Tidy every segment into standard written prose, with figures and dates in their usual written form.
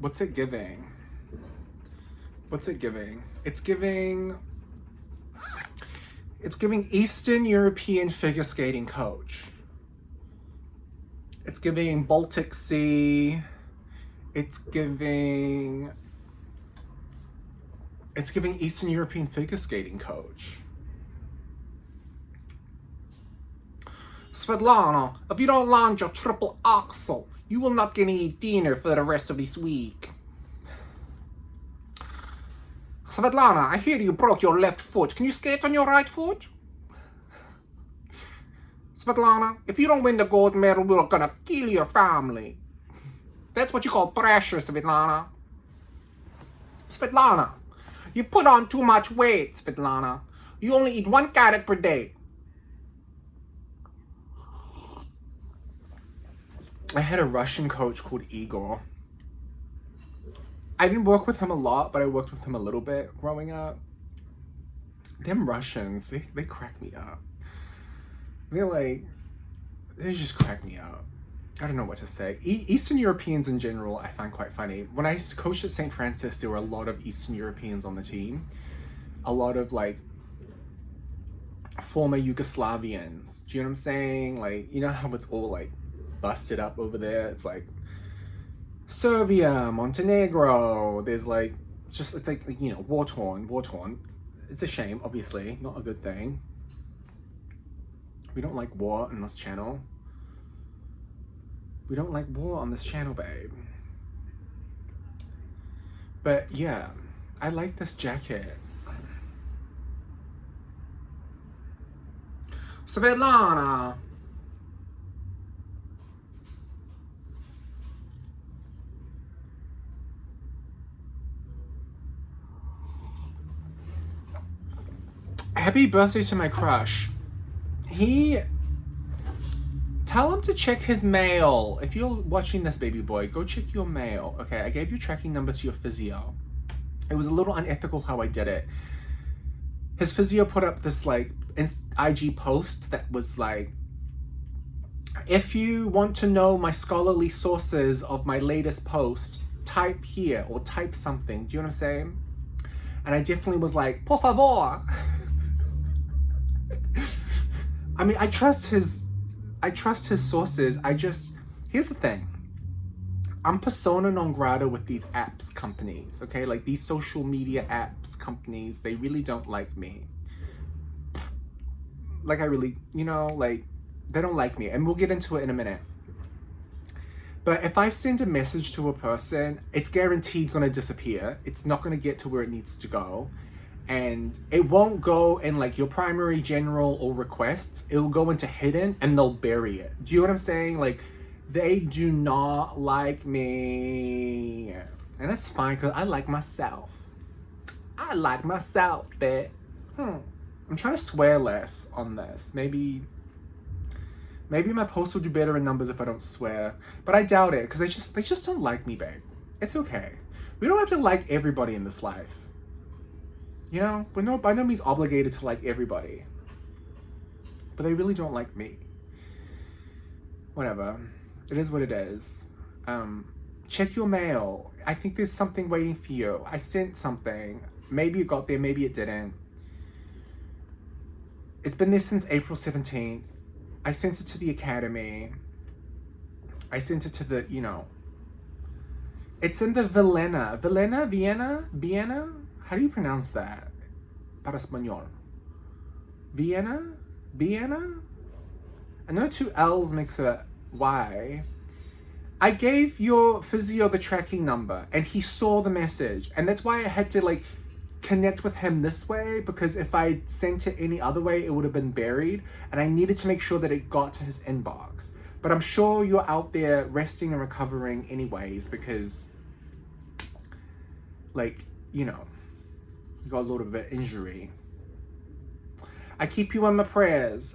What's it giving? What's it giving? It's giving Eastern European figure skating coach. It's giving Baltic Sea. It's giving Eastern European figure skating coach. Svetlana, if you don't land your triple axel, you will not get any dinner for the rest of this week. Svetlana, I hear you broke your left foot. Can you skate on your right foot? Svetlana, if you don't win the gold medal, we're gonna kill your family. That's what you call pressure, Svetlana. Svetlana, you put on too much weight, Svetlana. You only eat 1 carrot per day. I had a Russian coach called Igor. I didn't work with him a lot, but I worked with him a little bit growing up. Them Russians, they crack me up. They just crack me up. I don't know what to say. Eastern Europeans in general, I find quite funny. When I coached at St. Francis, there were a lot of Eastern Europeans on the team. A lot of former Yugoslavians. Do you know what I'm saying? You know how it's all busted up over there? It's Serbia, Montenegro. There's it's war torn. It's a shame, obviously, not a good thing. We don't like war in this channel. We don't like war on this channel, babe. But yeah, I like this jacket. Svetlana. Happy birthday to my crush. Tell him to check his mail. If you're watching this, baby boy, go check your mail. Okay, I gave your tracking number to your physio. It was a little unethical how I did it. His physio put up this IG post that was if you want to know my scholarly sources of my latest post, type here or type something. Do you know what I'm saying? And I definitely was por favor. I mean, I trust his sources. Here's the thing. I'm persona non grata with these apps companies, okay? These social media apps companies, they really don't like me. I really, they don't like me. And we'll get into it in a minute. But if I send a message to a person, it's guaranteed going to disappear. It's not going to get to where it needs to go. And it won't go in your primary, general, or requests. It will go into hidden and they'll bury it. Do you know what I'm saying? They do not like me. And that's fine because I like myself. I like myself, bitch. I'm trying to swear less on this. Maybe my post will do better in numbers if I don't swear. But I doubt it because they just don't like me, babe. It's okay. We don't have to like everybody in this life. You know, we're by no means obligated to like everybody. But they really don't like me. Whatever. It is what it is. Check your mail. I think there's something waiting for you. I sent something. Maybe it got there, maybe it didn't. It's been there since April 17th. I sent it to the academy. I sent it to the, It's in the Vienna? How do you pronounce that? Para español. Vienna? I know 2 L's makes a Y. I gave your physio the tracking number and he saw the message. And that's why I had to connect with him this way, because if I sent it any other way, it would have been buried. And I needed to make sure that it got to his inbox. But I'm sure you're out there resting and recovering anyways, because you got a little bit of injury. I keep you in my prayers.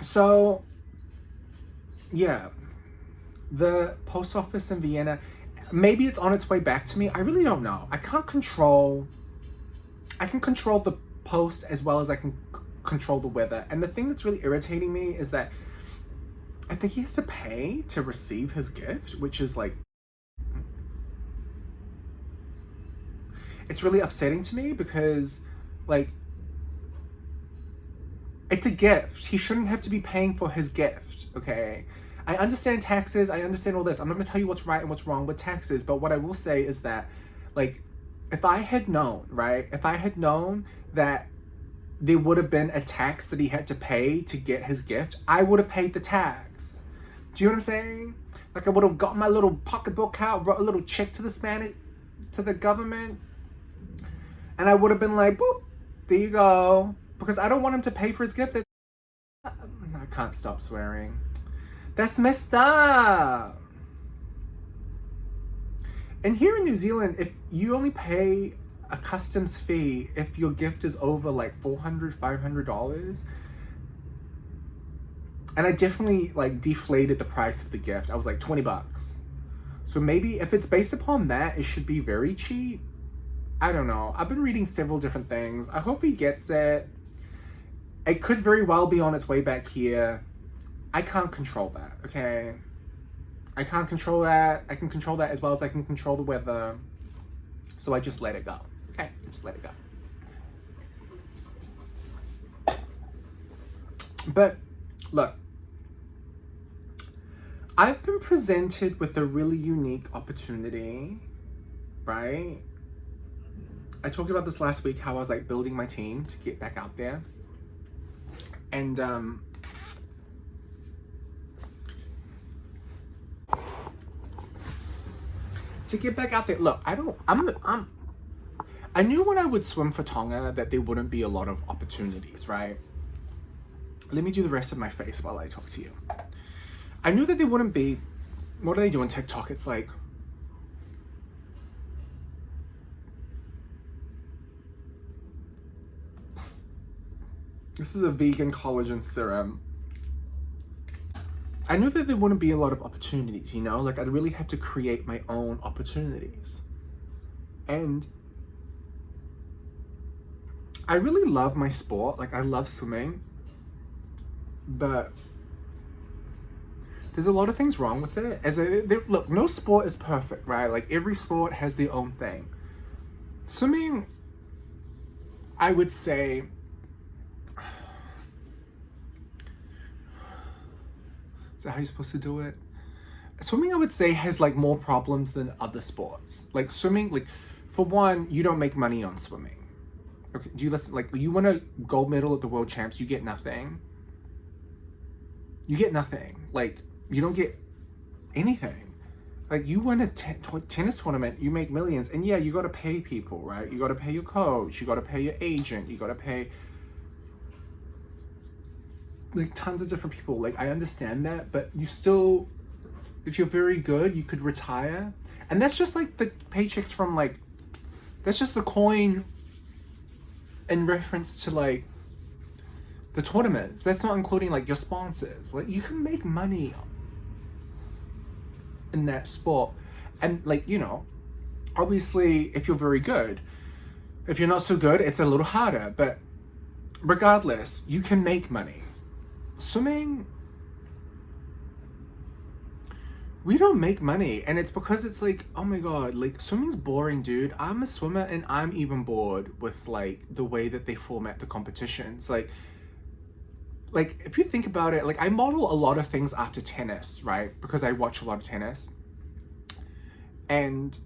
So, yeah, the post office in Vienna, maybe it's on its way back to me. I really don't know. I can't control I can control the post as well as I can control the weather. And the thing that's really irritating me is that I think he has to pay to receive his gift, which is like, it's really upsetting to me because, like, it's a gift. He shouldn't have to be paying for his gift, okay? I understand taxes, I understand all this. I'm not gonna tell you what's right and what's wrong with taxes, but what I will say is that, like, if I had known, right? If I had known that there would have been a tax that he had to pay to get his gift, I would have paid the tax. Do you know what I'm saying? Like, I would have got my little pocketbook out, wrote a little check to the government, and I would have been like, boop, there you go. Because I don't want him to pay for his gift. I can't stop swearing. That's messed up. And here in New Zealand, if you only pay a customs fee if your gift is over like $400, $500, and I definitely like deflated the price of the gift. I was like $20. So maybe if it's based upon that, it should be very cheap. I don't know. I've been reading several different things. I hope he gets it. It could very well be on its way back here. I can't control that, okay? I can't control that. I can control that as well as I can control the weather. So I just let it go. Okay, just let it go. But look, I've been presented with a really unique opportunity, right? I talked about this last week, how I was like building my team to get back out there. And to get back out there, look, I knew when I would swim for Tonga that there wouldn't be a lot of opportunities, right? Let me do the rest of my face while I talk to you. I knew that there wouldn't be, what do they do on TikTok? It's like, this is a vegan collagen serum. I knew that there wouldn't be a lot of opportunities, you know? Like, I'd really have to create my own opportunities. And I really love my sport. Like, I love swimming. But there's a lot of things wrong with it. Look, no sport is perfect, right? Like, every sport has their own thing. Swimming, I would say, is that how you're supposed to do it? Swimming, I would say, has like more problems than other sports. Like swimming, like for one, you don't make money on swimming. Okay, do you listen? Like, you win a gold medal at the World Champs, you get nothing. You get nothing. Like, you don't get anything. Like, you win a tennis tournament, you make millions, and yeah, you got to pay people, right? You got to pay your coach, you got to pay your agent, you got to pay like tons of different people. Like, I understand that, but you still, if you're very good, you could retire. And that's just like the paychecks from like, that's just the coin in reference to like the tournaments. That's not including like your sponsors. Like, you can make money in that sport. And like, you know, obviously if you're very good, if you're not so good, it's a little harder, but regardless, you can make money. Swimming, we don't make money, and it's because it's like, oh my god, like, swimming's boring, dude. I'm a swimmer and I'm even bored with like the way that they format the competitions. Like if you think about it, like, I model a lot of things after tennis, right? Because I watch a lot of tennis. And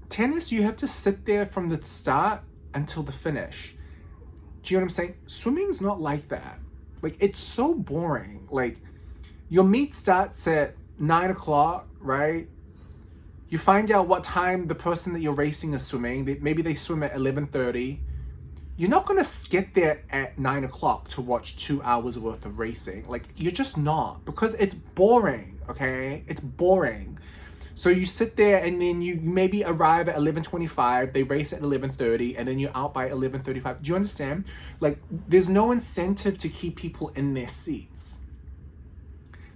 tennis, you have to sit there from the start until the finish. Do you know what I'm saying? Swimming's not like that. Like, it's so boring. Like, your meet starts at 9 o'clock, right? You find out what time the person that you're racing is swimming. Maybe they swim at 11:30. You're not going to get there at 9 o'clock to watch 2 hours worth of racing. Like, you're just not. Because it's boring, okay? It's boring. So you sit there and then you maybe arrive at 11:25, they race at 11:30, and then you're out by 11:35. Do you understand? Like, there's no incentive to keep people in their seats.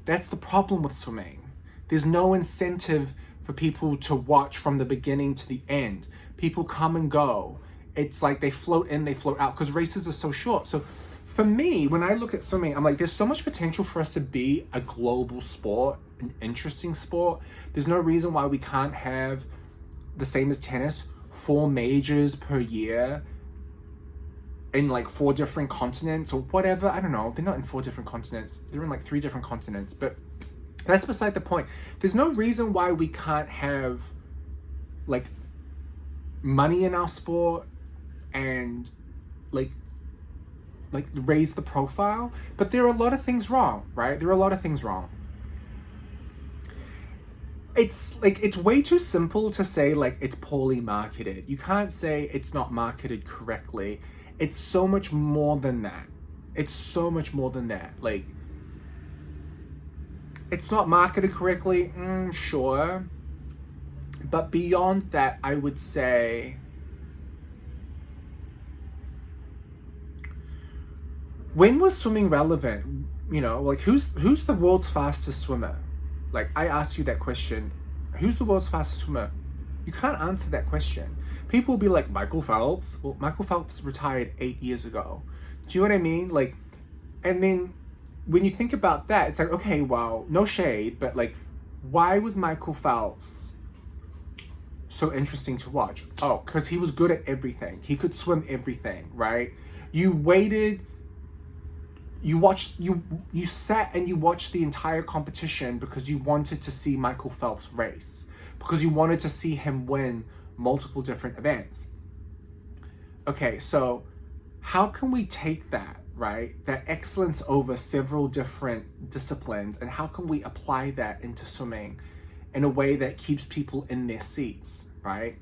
That's the problem with swimming. There's no incentive for people to watch from the beginning to the end. People come and go. It's like they float in, they float out, because races are so short. So for me, when I look at swimming, I'm like, there's so much potential for us to be a global sport, an interesting sport. There's no reason why we can't have the same as tennis, 4 majors per year in like 4 different continents or whatever. I don't know. They're not in 4 different continents. They're in like 3 different continents. But that's beside the point. There's no reason why we can't have like money in our sport and like raise the profile. But there are a lot of things wrong, right? There are a lot of things wrong. It's like, it's way too simple to say like it's poorly marketed. You can't say it's not marketed correctly. It's so much more than that. It's so much more than that. Like, it's not marketed correctly, sure. But beyond that, I would say, when was swimming relevant? You know, like who's the world's fastest swimmer? Like, I asked you that question. Who's the world's fastest swimmer? You can't answer that question. People will be like, Michael Phelps. Well, Michael Phelps retired 8 years ago. Do you know what I mean? Like, and then when you think about that, it's like, okay, well, no shade, but like, why was Michael Phelps so interesting to watch? Oh, because he was good at everything. He could swim everything, right? You waited, you sat and you watched the entire competition because you wanted to see Michael Phelps race, because you wanted to see him win multiple different events. Okay, so how can we take that, right, that excellence over several different disciplines, and how can we apply that into swimming in a way that keeps people in their seats, right?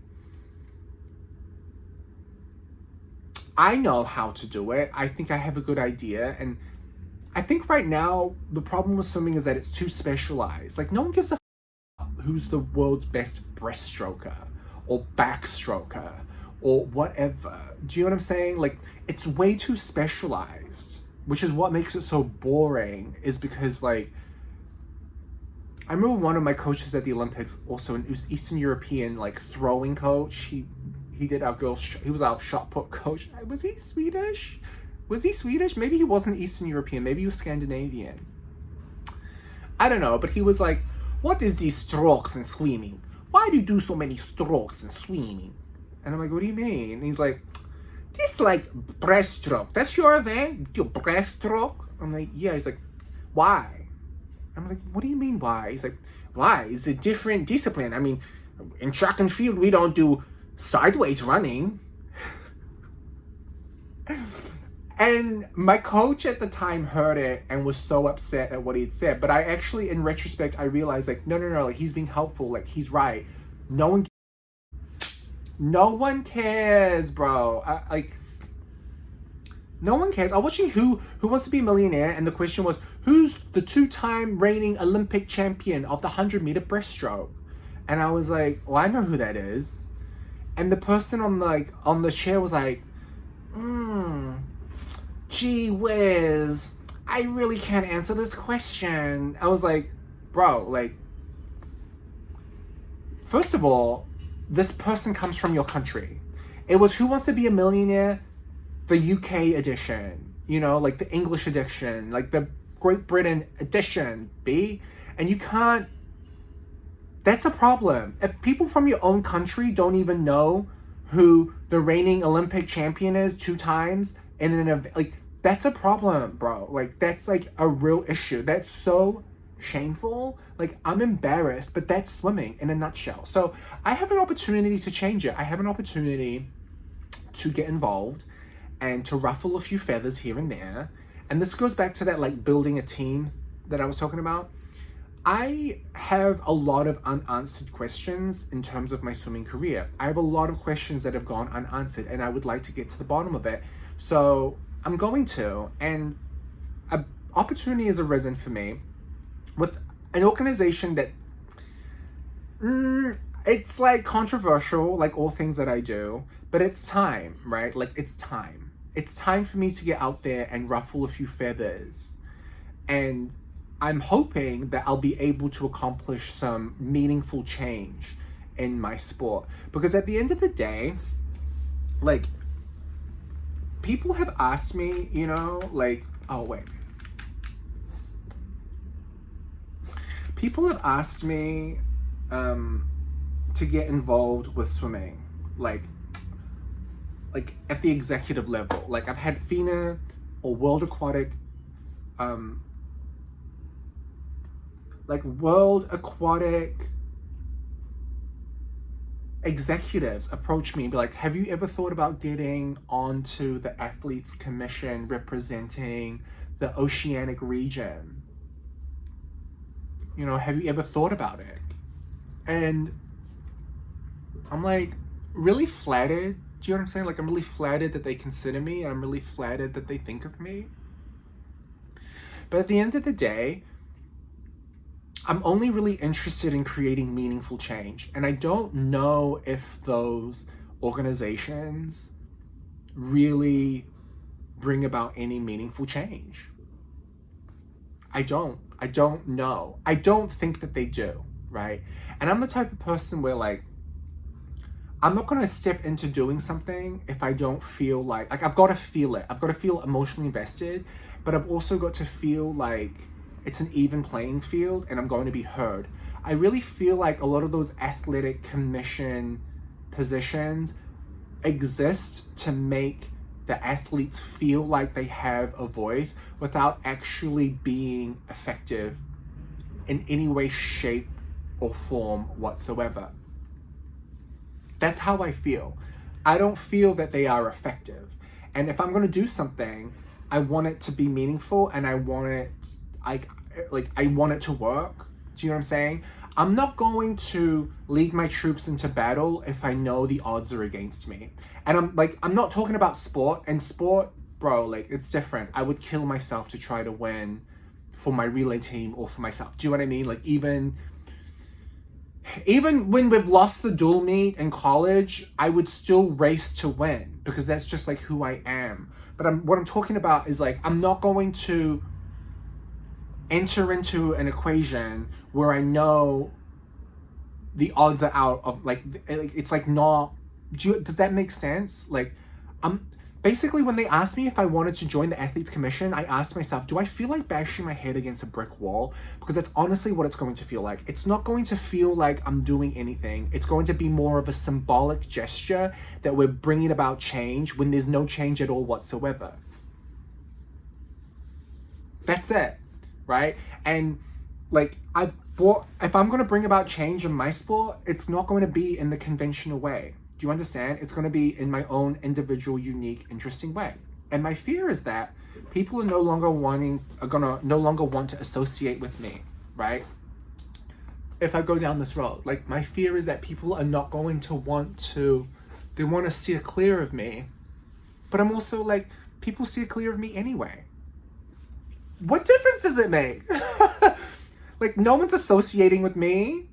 I know how to do it. I think I have a good idea. And I think right now, the problem with swimming is that it's too specialized. Like, no one gives a who's the world's best breaststroker or backstroker or whatever. Do you know what I'm saying? Like, it's way too specialized, which is what makes it so boring, is because, like, I remember one of my coaches at the Olympics, also an Eastern European, like, throwing coach. He did our girls, he was our shot put coach. Was he Swedish? Maybe he wasn't Eastern European. Maybe he was Scandinavian. I don't know, but he was like, what is these strokes in swimming? Why do you do so many strokes in swimming? And I'm like, what do you mean? And he's like, this like breaststroke. That's your event? Your breaststroke? I'm like, yeah. He's like, why? I'm like, what do you mean why? He's like, why? It's a different discipline. I mean, in track and field, we don't do sideways running. And my coach at the time heard it and was so upset at what he'd said. But I actually, in retrospect, I realized, like, no, like, he's being helpful. Like, he's right. No one cares, bro. No one cares. I was watching Who Wants to Be a Millionaire, and the question was, who's the 2-time reigning Olympic champion of the 100-meter breaststroke? And I was like, well, I know who that is. And the person on the chair was like, gee whiz, I really can't answer this question. I was like, bro, like, first of all, this person comes from your country. It was Who Wants to Be a Millionaire, the UK edition, you know, like the English edition, like the Great Britain edition, B. And you can't, that's a problem. If people from your own country don't even know who the reigning Olympic champion is 2 times in an event, like, that's a problem, bro. Like, that's like a real issue. That's so shameful. Like, I'm embarrassed, but that's swimming in a nutshell. So I have an opportunity to change it. I have an opportunity to get involved and to ruffle a few feathers here and there. And this goes back to that, like, building a team that I was talking about. I have a lot of unanswered questions in terms of my swimming career. I have a lot of questions that have gone unanswered, and I would like to get to the bottom of it. So I'm going to, and an opportunity has arisen for me with an organization that, it's like controversial, like all things that I do, but it's time, right? Like, it's time. It's time for me to get out there and ruffle a few feathers. And I'm hoping that I'll be able to accomplish some meaningful change in my sport. Because at the end of the day, like, people have asked me, you know, like, oh wait. People have asked me to get involved with swimming, like at the executive level. Like, I've had FINA or World Aquatic, World Aquatic executives approach me and be like, have you ever thought about getting onto the Athletes Commission representing the Oceanic region? You know, have you ever thought about it? And I'm like, really flattered. Do you know what I'm saying? Like, I'm really flattered that they consider me, and I'm really flattered that they think of me. But at the end of the day, I'm only really interested in creating meaningful change. And I don't know if those organizations really bring about any meaningful change. I don't know. I don't think that they do, right? And I'm the type of person where, like, I'm not going to step into doing something if I don't feel like I've got to feel it. I've got to feel emotionally invested, but I've also got to feel like it's an even playing field and I'm going to be heard. I really feel like a lot of those athletic commission positions exist to make the athletes feel like they have a voice without actually being effective in any way, shape, or form whatsoever. That's how I feel. I don't feel that they are effective. And if I'm going to do something, I want it to be meaningful, and I want it, I want it to work. Do you know what I'm saying? I'm not going to lead my troops into battle if I know the odds are against me. And I'm not talking about sport. And sport, bro, like, it's different. I would kill myself to try to win for my relay team or for myself. Do you know what I mean? Like, even when we've lost the dual meet in college, I would still race to win because that's just like who I am. But what I'm talking about is, like, I'm not going to enter into an equation where I know the odds are out of, like it's like not. Does that make sense? Like, basically, when they asked me if I wanted to join the Athletes Commission, I asked myself, do I feel like bashing my head against a brick wall? Because that's honestly what it's going to feel like. It's not going to feel like I'm doing anything. It's going to be more of a symbolic gesture that we're bringing about change when there's no change at all whatsoever. That's it, right? And, like, if I'm going to bring about change in my sport, it's not going to be in the conventional way. Do you understand? It's going to be in my own individual, unique, interesting way. And my fear is that people are no longer want to associate with me, right? If I go down this road, like, my fear is that people are not going to they want to steer clear of me. But I'm also like, people steer clear of me anyway. What difference does it make? Like, no one's associating with me.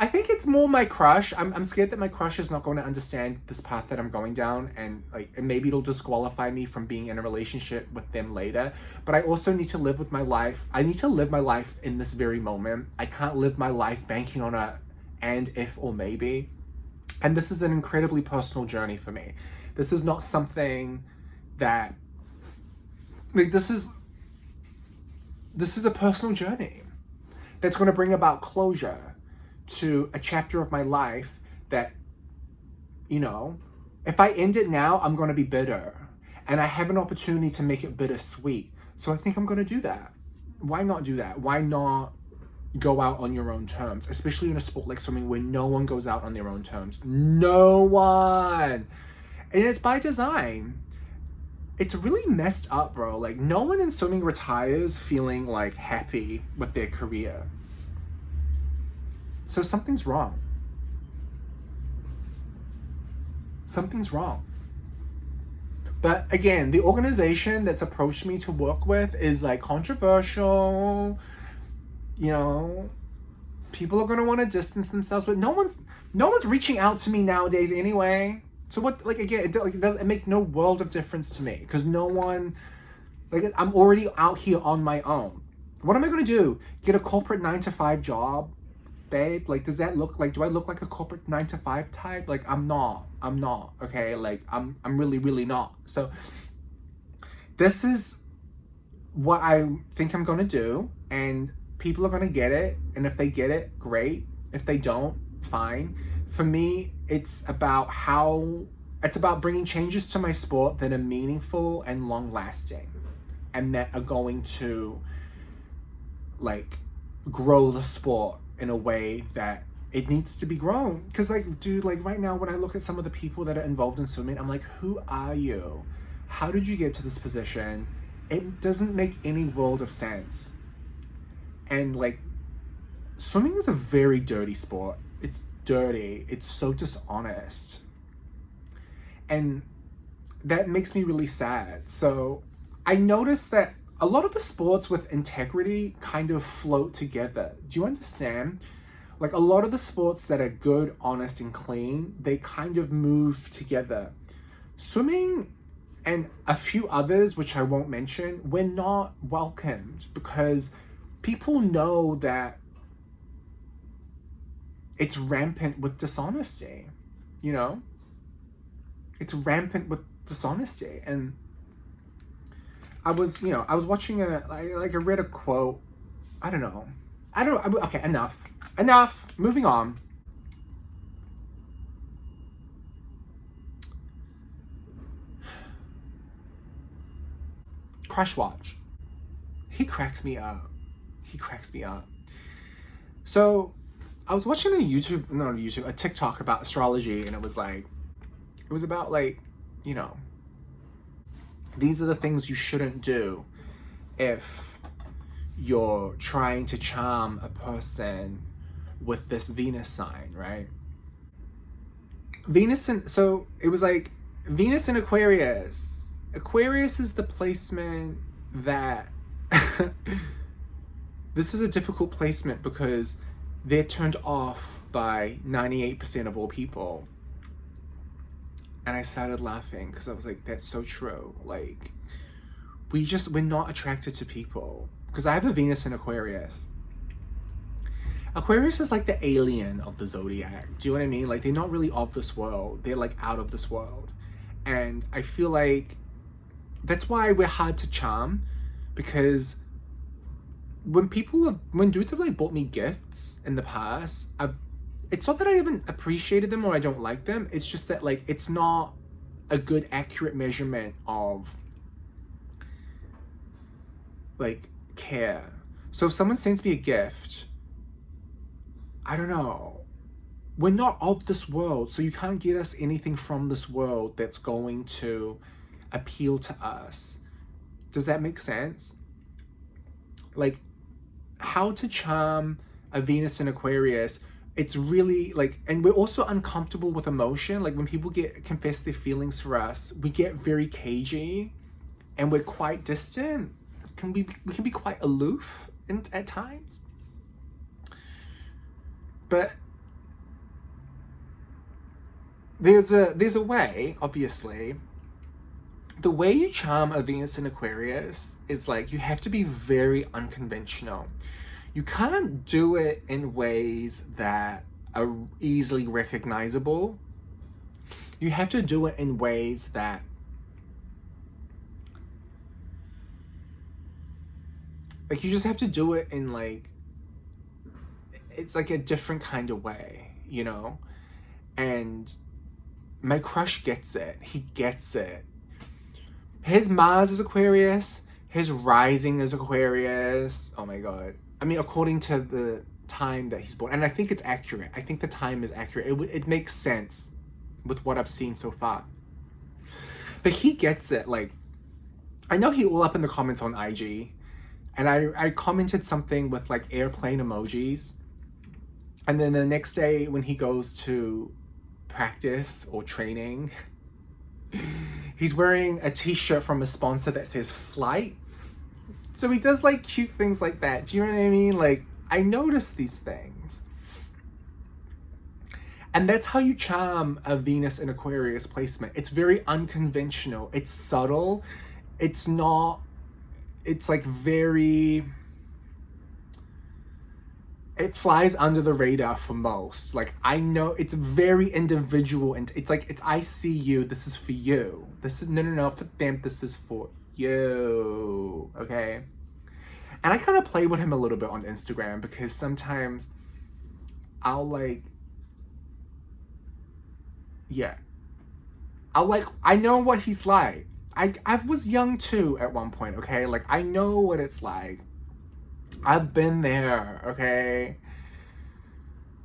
I think it's more my crush. I'm scared that my crush is not going to understand this path that I'm going down, and maybe it'll disqualify me from being in a relationship with them later. But I also need to live with my life. I need to live my life in this very moment. I can't live my life banking on a and, if, or maybe. And this is an incredibly personal journey for me. This is not something that, like, this is a personal journey that's going to bring about closure to a chapter of my life that, you know, if I end it now, I'm going to be bitter. And I have an opportunity to make it bittersweet. So I think I'm going to do that. Why not do that? Why not go out on your own terms? Especially in a sport like swimming where no one goes out on their own terms. No one! And it's by design. It's really messed up, bro. Like, no one in swimming retires feeling, like, happy with their career. So something's wrong. Something's wrong. But again, the organization that's approached me to work with is, like, controversial. You know, people are going to want to distance themselves, but no one's reaching out to me nowadays anyway. So what, like, again, it makes no world of difference to me because no one, like, I'm already out here on my own. What am I going to do? Get a corporate 9-to-5 job? babe? Like, does that look like, do I look like a corporate 9 to 5 type? Like, I'm not, okay? Like, I'm really, really not. So this is what I think I'm gonna do, and people are gonna get it, and if they get it, great. If they don't, fine. For me, it's about bringing changes to my sport that are meaningful and long lasting, and that are going to like grow the sport in a way that it needs to be grown. Because like, dude, like right now when I look at some of the people that are involved in swimming, I'm like, who are you? How did you get to this position? It doesn't make any world of sense. And like, swimming is a very dirty sport. It's dirty. It's so dishonest. And that makes me really sad. So I noticed that a lot of the sports with integrity kind of float together. Do you understand? Like, a lot of the sports that are good, honest, and clean, they kind of move together. Swimming and a few others, which I won't mention, we're not welcomed because people know that it's rampant with dishonesty, you know? It's rampant with dishonesty. And I was watching I read a quote. Okay, enough, moving on. Crush Watch. He cracks me up. So I was watching a TikTok about astrology, and it was about like, you know, these are the things you shouldn't do if you're trying to charm a person with this Venus sign, right? So it was like Venus in Aquarius. Aquarius is the placement that this is a difficult placement because they're turned off by 98% of all people. And I started laughing because I was like, that's so true. Like, we're not attracted to people. Because I have a Venus in Aquarius. Aquarius is like the alien of the zodiac. Do you know what I mean? Like, they're not really of this world. They're like out of this world. And I feel like that's why we're hard to charm. Because when dudes have like bought me gifts in the past, it's not that I haven't appreciated them or I don't like them. It's just that like, it's not a good accurate measurement of like care. So if someone sends me a gift, I don't know, we're not of this world, so you can't get us anything from this world that's going to appeal to us. Does that make sense? Like, how to charm a Venus in Aquarius, it's really like, and we're also uncomfortable with emotion. Like, when people confess their feelings for us, we get very cagey and we're quite distant. We can be quite aloof at times. But there's a way, obviously. The way you charm a Venus in Aquarius is like, you have to be very unconventional. You can't do it in ways that are easily recognizable. You have to do it in ways that like, you just have to do it in like, it's like a different kind of way, you know? And my crush gets it. He gets it. His Mars is Aquarius. His rising is Aquarius. Oh my God. I mean, according to the time that he's born. And I think it's accurate. I think the time is accurate. It makes sense with what I've seen so far. But he gets it. Like, I know he all up in the comments on IG. And I commented something with like airplane emojis. And then the next day when he goes to practice or training, he's wearing a t-shirt from a sponsor that says flight. So he does like cute things like that. Do you know what I mean? Like, I notice these things. And that's how you charm a Venus in Aquarius placement. It's very unconventional. It's subtle. It's not, it's like very, it flies under the radar for most. Like, I know it's very individual, and it's like, it's, I see you, this is for you. This is, no, for them, this is for you, okay? And I kind of play with him a little bit on Instagram, because sometimes I'll like, yeah, I know what he's like. I was young too at one point, okay? Like, I know what it's like. I've been there, okay?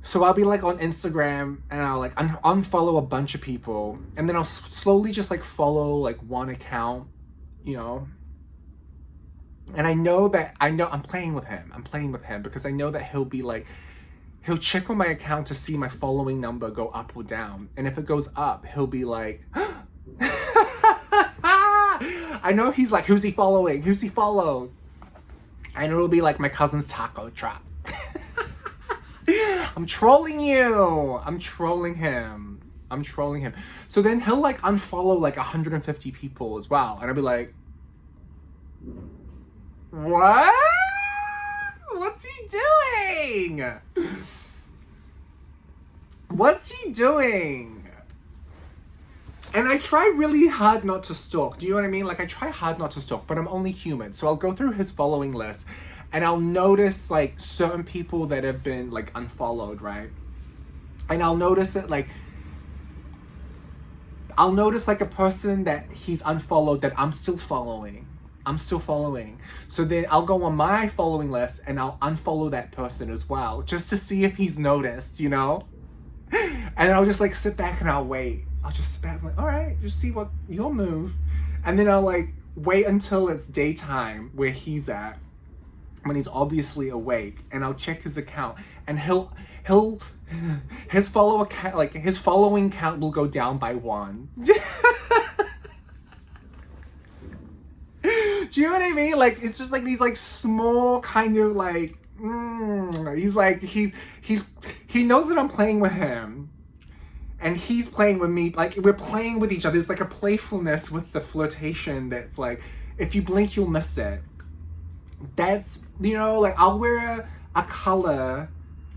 So I'll be like on Instagram, and I'll like unfollow a bunch of people, and then I'll slowly just like follow like one account, you know? And I'm playing with him. I'm playing with him because I know that he'll be like, he'll check on my account to see my following number go up or down. And if it goes up, he'll be like, I know he's like, who's he following? Who's he followed? And it'll be like my cousin's taco truck. I'm trolling you. I'm trolling him. So then he'll like unfollow like 150 people as well. And I'll be like, what? What's he doing? What's he doing? And I try really hard not to stalk. Do you know what I mean? Like, I try hard not to stalk, but I'm only human. So I'll go through his following list, and I'll notice like certain people that have been like unfollowed, right? And I'll notice it like, I'll notice like a person that he's unfollowed that I'm still following. So then I'll go on my following list and I'll unfollow that person as well, just to see if he's noticed, you know? And I'll just like sit back and I'll wait. I'll just sit back and like, all right, just see what you'll move. And then I'll like wait until it's daytime where he's at, when he's obviously awake, and I'll check his account, and his following count will go down by 1. Do you know what I mean? Like, it's just like these like small kind of like, he knows that I'm playing with him, and he's playing with me. Like, we're playing with each other. There's like a playfulness with the flirtation that's like, if you blink, you'll miss it. That's, you know, like, I'll wear a color,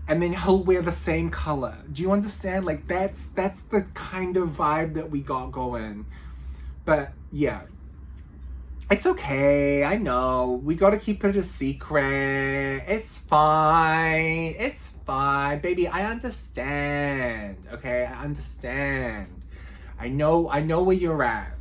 and then he'll wear the same color. Do you understand? Like, that's the kind of vibe that we got going. But yeah, it's okay. I know we gotta keep it a secret. It's fine, baby. I understand. Okay, I understand. I know where you're at.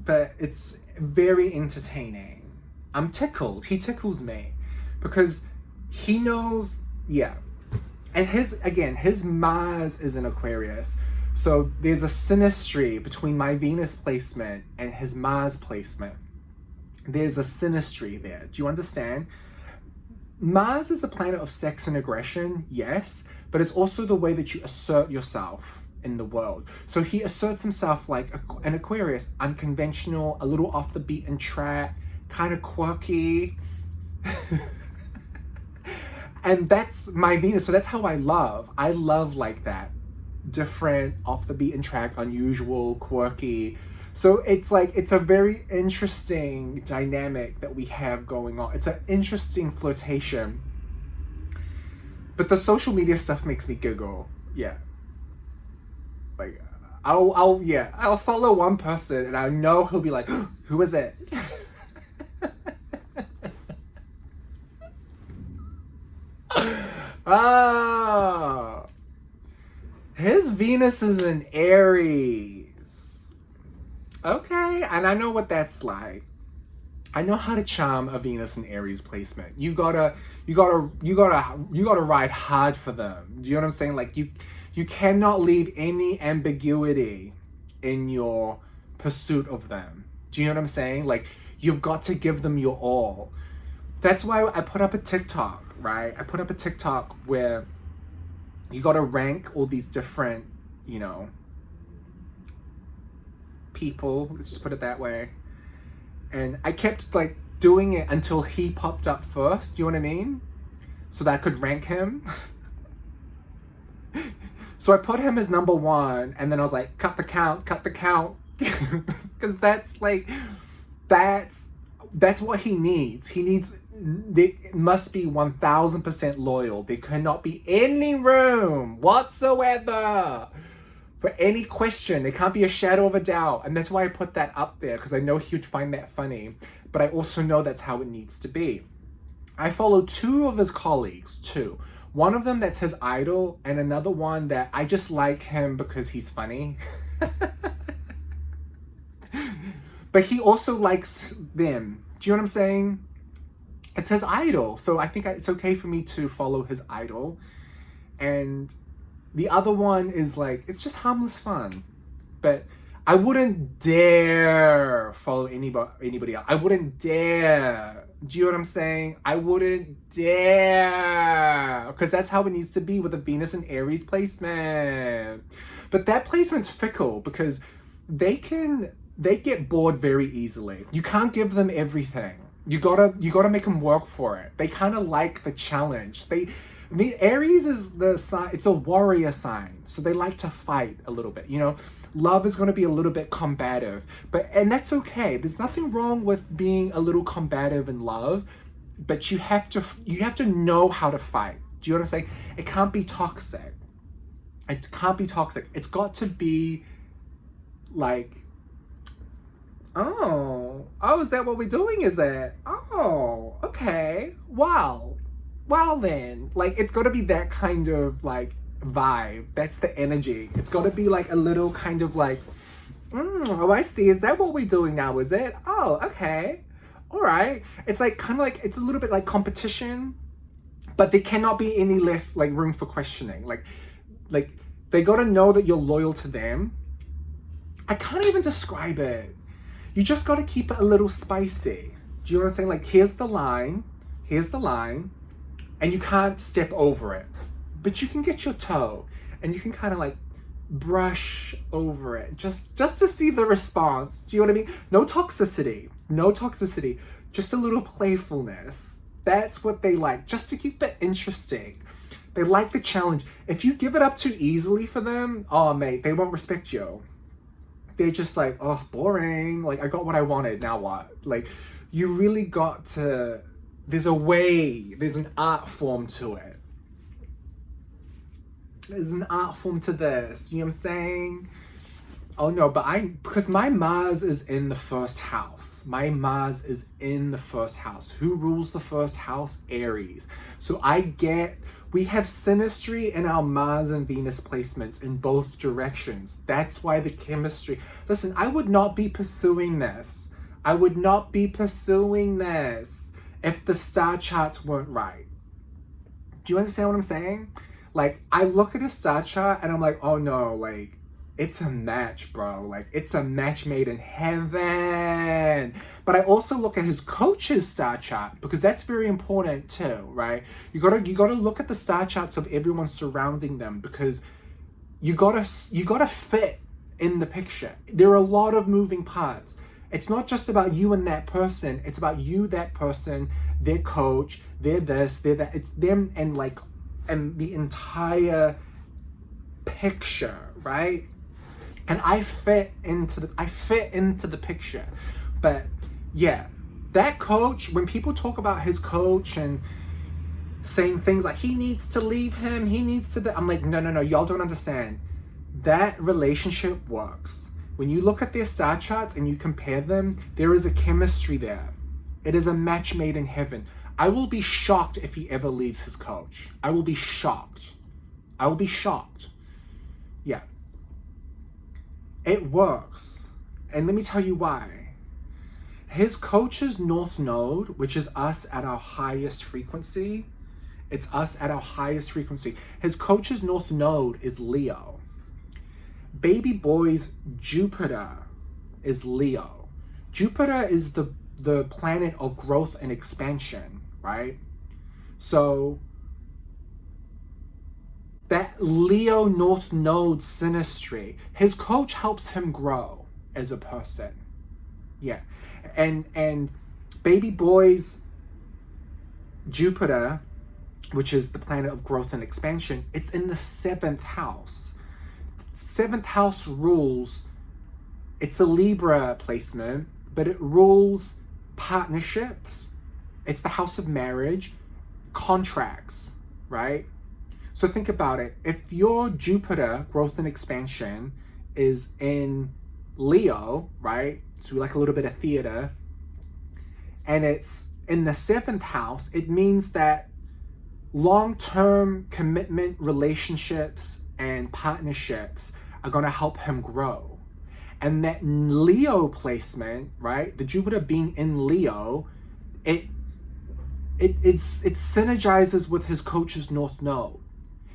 But it's very entertaining. I'm tickled. He tickles me because he knows, yeah. And his Mars is in Aquarius. So there's a synastry between my Venus placement and his Mars placement. There's a synastry there. Do you understand? Mars is a planet of sex and aggression, yes, but it's also the way that you assert yourself in the world. So he asserts himself like an Aquarius, unconventional, a little off the beaten track, kind of quirky. And that's my Venus. So that's how I love. I love like that. Different, off the beaten track, unusual, quirky. So it's like, it's a very interesting dynamic that we have going on. It's an interesting flirtation. But the social media stuff makes me giggle. Yeah. Like, I'll follow one person and I know he'll be like, who is it? Ah, his Venus is in Aries. Okay, and I know what that's like. I know how to charm a Venus in Aries placement. You gotta ride hard for them. Do you know what I'm saying? Like, you cannot leave any ambiguity in your pursuit of them. Do you know what I'm saying? Like, you've got to give them your all. That's why I put up a TikTok, right? I put up a TikTok where you got to rank all these different, you know, people. Let's just put it that way. And I kept like doing it until he popped up first. Do you know what I mean? So that I could rank him. So I put him as number 1, and then I was like, cut the count. Because that's That's what he needs. They must be 1000% loyal. There cannot be any room whatsoever for any question. There can't be a shadow of a doubt. And that's why I put that up there, because I know he would find that funny. But I also know that's how it needs to be. I follow 2 of his colleagues, 2. One of them that's his idol, and another one that I just like him because he's funny. But he also likes them. Do you know what I'm saying? It's his idol. So I think it's okay for me to follow his idol. And the other one is like, it's just harmless fun. But I wouldn't dare follow anybody else. I wouldn't dare. Do you know what I'm saying? I wouldn't dare. Because that's how it needs to be with a Venus and Aries placement. But that placement's fickle because they get bored very easily. You can't give them everything. You gotta make them work for it. They kind of like the challenge. Aries is the sign. It's a warrior sign, so they like to fight a little bit. You know, love is going to be a little bit combative, and that's okay. There's nothing wrong with being a little combative in love, but you have to know how to fight. Do you know what I'm saying? It can't be toxic. It can't be toxic. It's got to be like, oh, is that what we're doing? Is it? Oh, okay. Wow. Well then, like, it's got to be that kind of like vibe. That's the energy. It's got to be like a little kind of like, oh, I see. Is that what we're doing now? Is it? Oh, okay. All right. It's like kind of like, it's a little bit like competition, but there cannot be any left like room for questioning. Like they got to know that you're loyal to them. I can't even describe it. You just got to keep it a little spicy. Do you know what I'm saying? Like, here's the line, and you can't step over it. But you can get your toe, and you can kind of like brush over it, just to see the response. Do you know what I mean? No toxicity, just a little playfulness. That's what they like, just to keep it interesting. They like the challenge. If you give it up too easily for them, oh mate, they won't respect you. They're just like, oh, boring. Like, I got what I wanted. Now what? Like, you really got to, there's an art form to it. There's an art form to this. You know what I'm saying? Oh no, because my Mars is in the first house. Who rules the first house? Aries. So we have synastry in our Mars and Venus placements in both directions. That's why the chemistry. Listen, I would not be pursuing this if the star charts weren't right. Do you understand what I'm saying? Like, I look at a star chart and I'm like, oh no, like, it's a match, bro. Like, it's a match made in heaven. But I also look at his coach's star chart, because that's very important too, right? You gotta look at the star charts of everyone surrounding them, because you gotta fit in the picture. There are a lot of moving parts. It's not just about you and that person. It's about you, that person, their coach, they're this, they're that. It's them and the entire picture, right? And I fit into the picture. But yeah, that coach, when people talk about his coach and saying things like he needs to leave him, I'm like, no, y'all don't understand. That relationship works. When you look at their star charts and you compare them, there is a chemistry there. It is a match made in heaven. I will be shocked if he ever leaves his coach. I will be shocked. Yeah. It works. And let me tell you why. His coach's North Node, which is us at our highest frequency, his coach's North Node is Leo. Baby boy's Jupiter is Leo. Jupiter is the planet of growth and expansion, right? So that Leo North Node synastry, his coach helps him grow as a person. Yeah. And baby boy's Jupiter, which is the planet of growth and expansion, it's in the 7th house. 7th house rules, it's a Libra placement, but it rules partnerships. It's the house of marriage, contracts, right? So think about it. If your Jupiter, growth and expansion, is in Leo, right? So we like a little bit of theater, and it's in the 7th house, it means that long-term commitment relationships and partnerships are going to help him grow. And that Leo placement, right? The Jupiter being in Leo, it synergizes with his coach's North Node.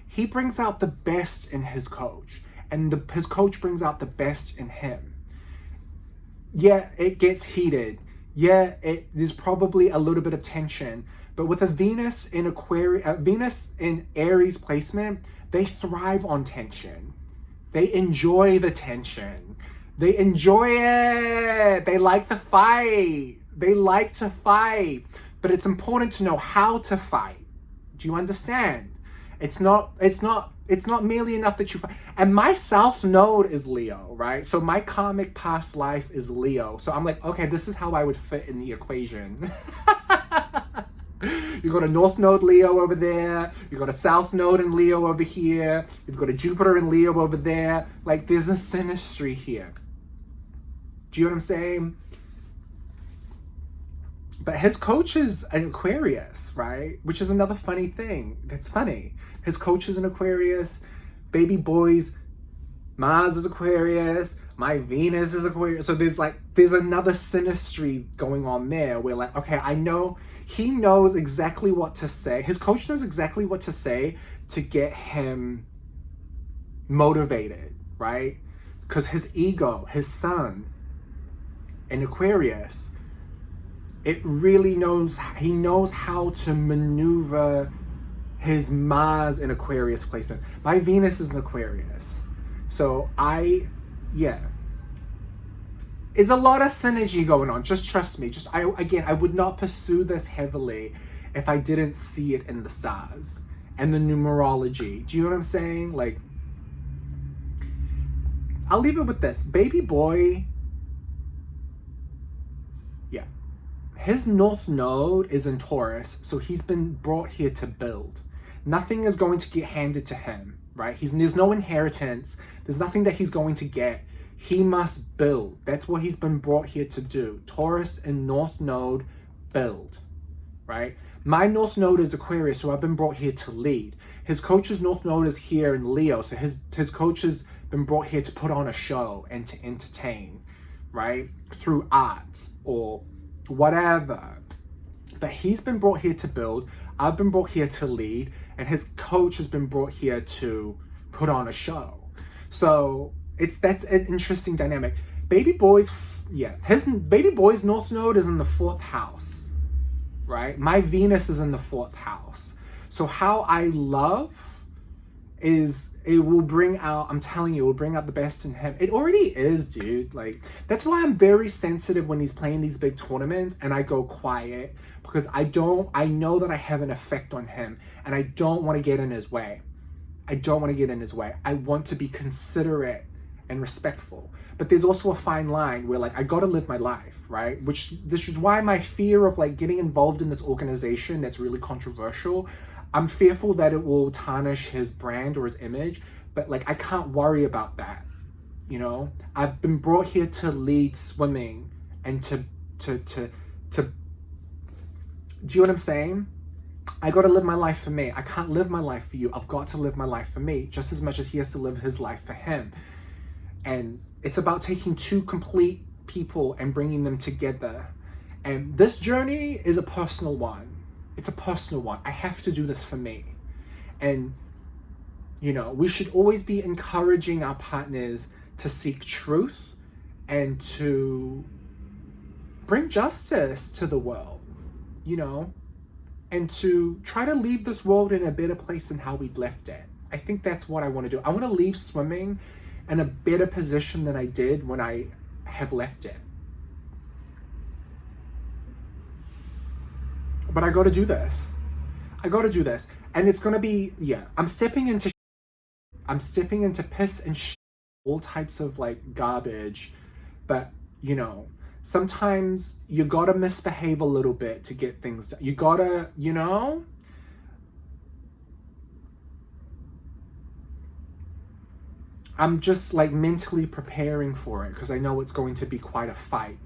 He brings out the best in his coach, and his coach brings out the best in him. Yeah, it gets heated. Yeah, there's probably a little bit of tension, but with a Venus in Venus in Aries placement, they thrive on tension. They enjoy the tension. They enjoy it. They like the fight. They like to fight, but it's important to know how to fight. Do you understand? It's not merely enough that you fight. And my South Node is Leo, right? So my karmic past life is Leo. So I'm like, okay, this is how I would fit in the equation. You got a North Node Leo over there. You got a South Node in Leo over here. You've got a Jupiter in Leo over there. Like, there's a synastry here. Do you know what I'm saying? But his coach is an Aquarius, right? Which is another funny thing. That's funny. His coach is an Aquarius. Baby boy's Mars is Aquarius. My Venus is Aquarius. So there's another synastry going on there where, like, okay, I know he knows exactly what to say. His coach knows exactly what to say to get him motivated, right? Because his ego, his sun in Aquarius, it really knows, he knows how to maneuver his Mars in Aquarius placement. My Venus is in Aquarius. So it's a lot of synergy going on. Just trust me. I would not pursue this heavily if I didn't see it in the stars and the numerology. Do you know what I'm saying? Like, I'll leave it with this. Baby boy, his North Node is in Taurus, so he's been brought here to build. Nothing is going to get handed to him, right? There's no inheritance. There's nothing that he's going to get. He must build. That's what he's been brought here to do. Taurus and North Node, build, right? My North Node is Aquarius, so I've been brought here to lead. His coach's North Node is here in Leo, so his coach has been brought here to put on a show and to entertain, right? Through art or whatever. But he's been brought here to build. I've been brought here to lead, and his coach has been brought here to put on a show. So that's an interesting dynamic. Baby boy's North Node is in the 4th house, right? My Venus is in the 4th house. So how I love is, it will bring out, I'm telling you, it will bring out the best in him. It already is, dude. Like, that's why I'm very sensitive when he's playing these big tournaments and I go quiet, because I know that I have an effect on him and I don't want to get in his way. I want to be considerate and respectful. But there's also a fine line where, like, I got to live my life, right? This is why my fear of, like, getting involved in this organization that's really controversial, I'm fearful that it will tarnish his brand or his image, but, like, I can't worry about that, you know? I've been brought here to lead swimming and to do you know what I'm saying? I got to live my life for me. I can't live my life for you. I've got to live my life for me just as much as he has to live his life for him. And it's about taking two complete people and bringing them together. And this journey is a personal one. It's a personal one. I have to do this for me. And, you know, we should always be encouraging our partners to seek truth and to bring justice to the world, you know, and to try to leave this world in a better place than how we left it. I think that's what I want to do. I want to leave swimming in a better position than I did when I have left it. But I got to do this. And it's going to be, I'm stepping into piss and all types of, like, garbage. But, you know, Sometimes you gotta misbehave a little bit to get things done. You gotta, you know? I'm just like mentally preparing for it because I know it's going to be quite a fight.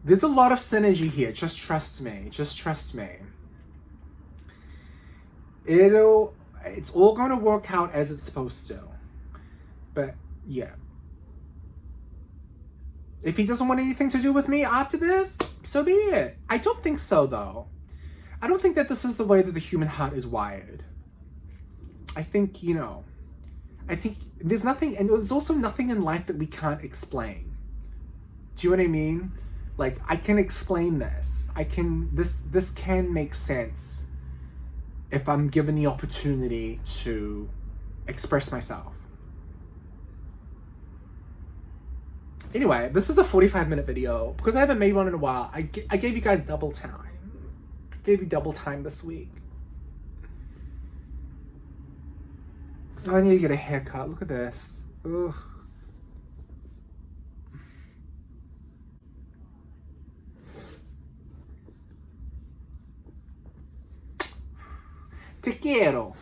There's a lot of synergy here. Just trust me. Just trust me. It's all going to work out as it's supposed to. But yeah. If he doesn't want anything to do with me after this, so be it. I don't think so, though. I don't think that this is the way that the human heart is wired. I think, you know, I think there's nothing, and there's also nothing in life that we can't explain. Do you know what I mean? Like, I can explain this. This can make sense if I'm given the opportunity to express myself. Anyway, this is a 45-minute video. Because I haven't made one in a while, I gave you guys double time. Gave you double time this week. Oh, I need to get a haircut. Look at this. Ugh. Te quiero.